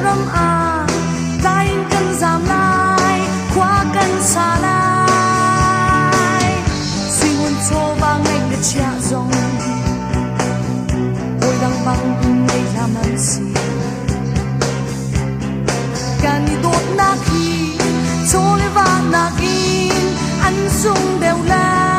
râm à tay cần giảm lại khóa cần xa lại suy nguồn cho vang anh để trả dòng ôi đang băng đây làm ăn gì cả ni đốt na khi cho lấy vang na in anh sung đều lại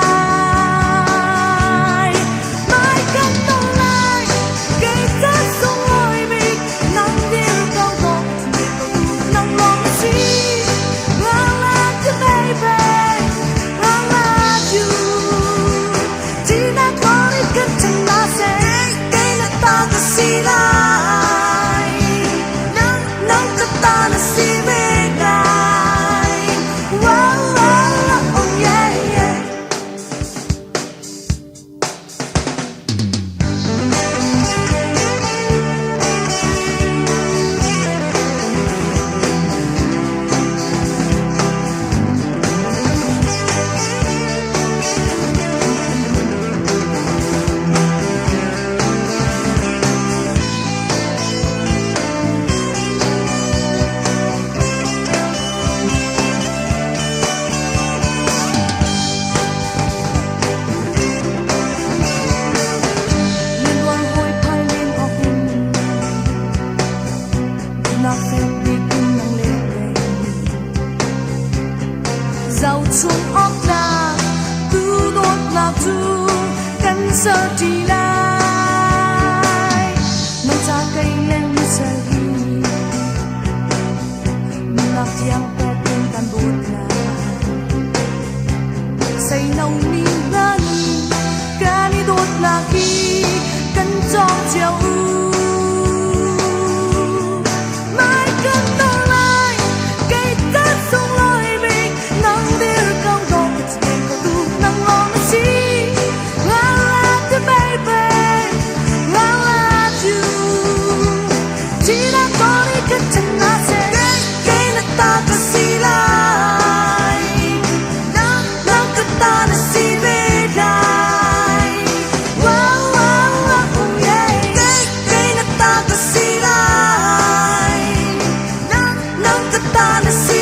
giàu chung óc là cứ đốt là tu cần giờ đi lại nông ra cây lên giờ đi nạp tiếng bé tiếng tan bút là say nâu mi ra ni cả ni đốt là khi cần cho chiều see